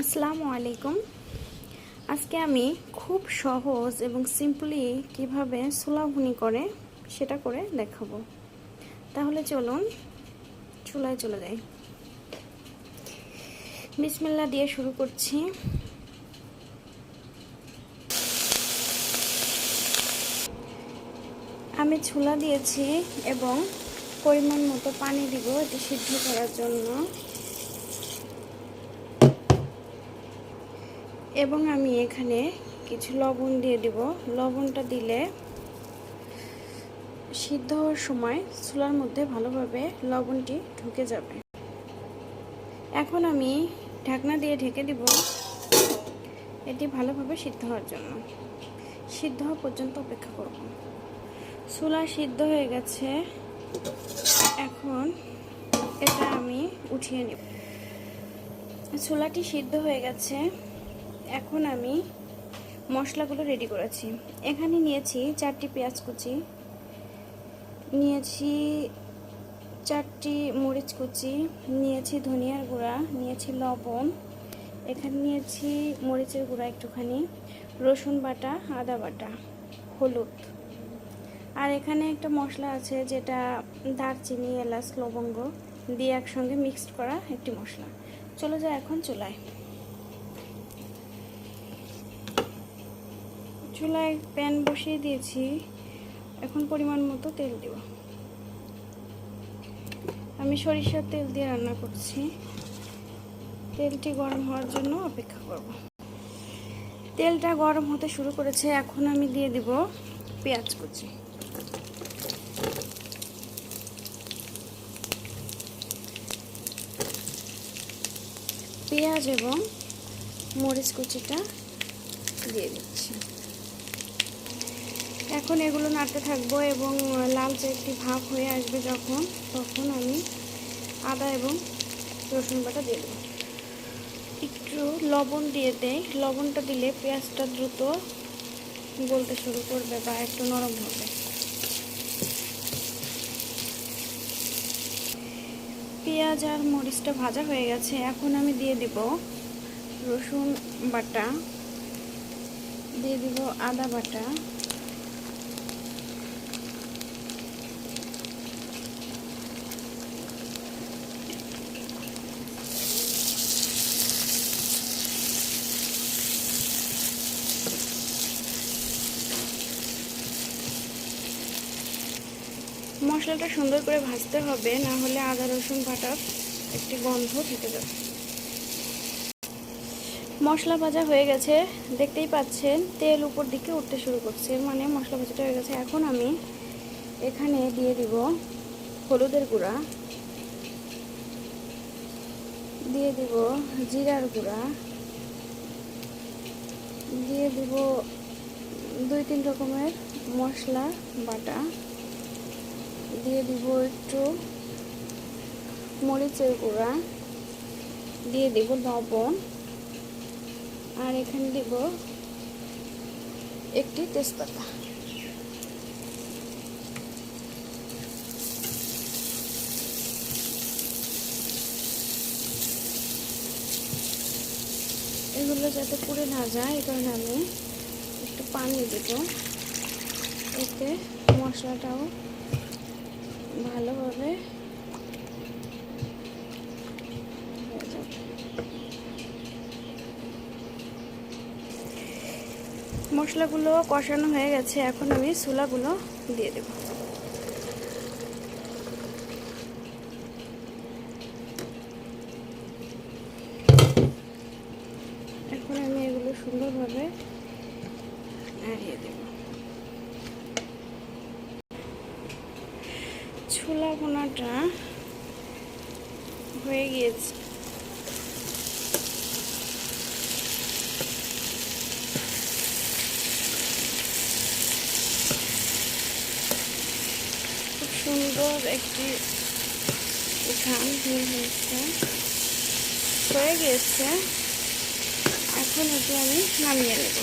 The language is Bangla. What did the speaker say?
আসসালামু আলাইকুম। আজকে আমি খুব সহজ এবং সিম্পলি কিভাবে ছোলা ভুনি করে সেটা করে দেখাবো। তাহলে চলুন চুলায় চলে যাই। বিসমিল্লাহ দিয়ে শুরু করছি। আমি ছোলা দিয়েছি এবং পরিমাণ মতো পানি দিব এটি সিদ্ধ করার জন্য, এবং আমি এখানে কিছু লবণ দিয়ে দিব। লবণটা দিলে সিদ্ধ হওয়ার সময় ছোলার মধ্যে ভালোভাবে লবণটি ঢুকে যাবে। এখন আমি ঢাকনা দিয়ে ঢেকে দিব এটি ভালোভাবে সিদ্ধ হওয়ার জন্য। সিদ্ধ হওয়া পর্যন্ত অপেক্ষা করব। ছোলা সিদ্ধ হয়ে গেছে, এখন এটা আমি উঠিয়ে নেব। ছোলাটি সিদ্ধ হয়ে গেছে, এখন আমি মশলাগুলো রেডি করেছি। এখানে নিয়েছি 4টি পেঁয়াজ কুচি, নিয়েছি 4টি মরিচ কুচি, নিয়েছি ধনিয়ার গুঁড়া, নিয়েছি লবণ, এখানে নিয়েছি মরিচের গুঁড়া একটুখানি, রসুন বাটা, আদা বাটা, হলুদ, আর এখানে একটা মশলা আছে যেটা দারচিনি, এলাচ, লবঙ্গ দিয়ে একসঙ্গে মিক্সড করা একটি মশলা। চলে যায় এখন চুলায়। চুলায় প্যান বসিয়ে দিয়েছি, এখন পরিমাণ মতো তেল দেব। আমি সরিষার তেল দিয়ে রান্না করছি। তেলটি গরম হওয়ার জন্য অপেক্ষা করব। তেলটা গরম হতে শুরু করেছে, এখন আমি দিয়ে দিব পেঁয়াজ কুচি। পেঁয়াজ এবং মরিচ কুচিটা দিয়ে দিচ্ছি। এখন এগুলো নাড়তে থাকবো এবং লালচে একটি ভাব হয়ে আসবে যখন, তখন আমি আদা এবং রসুন বাটা দিয়ে দেবো। একটু লবণ দিয়ে দেই। লবণটা দিলে পেঁয়াজটা দ্রুত গলতে শুরু করবে বা একটু নরম হবে। পেঁয়াজ আর মরিচটা ভাজা হয়ে গেছে, এখন আমি দিয়ে দিব রসুন বাটা, দিয়ে দিব আদা বাটা, মশলাটা সুন্দর করে ভাজতে হবে, না হলে আদা রসুন বাটার একটি গন্ধ থেকে যাবে। মশলা ভাজা হয়ে গেছে, দেখতেই পাচ্ছেন তেল উপর দিকে উঠতে শুরু করছে, মানে মশলা ভাজাটা হয়ে গেছে। এখন আমি এখানে দিয়ে দিব হলুদের গুঁড়া, দিয়ে দিব জিরার গুঁড়া, দিয়ে দিব 2-3 রকমের মশলা বাটা, দিয়ে দিব একটু মরিচের গুঁড়া, দিয়ে দিব লবণ, আর এখানে দিব একটি তেজপাতা। এগুলো যাতে পুড়ে না যায় এই কারণে আমি একটু পানি দেব, এতে মশলাটাও ভালোভাবে হয়ে যাবে। মশলাগুলো কষানো হয়ে গেছে, এখন আমি ছোলাগুলো দিয়ে দেব। এখন আমি এগুলো সুন্দরভাবে নাড়িয়ে দেব। ছোলা ভুনাটা হয়ে গিয়েছে। খুব সুন্দর একটি ঘ্রাণ হয়ে গিয়েছে। এখন এটি আমি নামিয়ে নেব।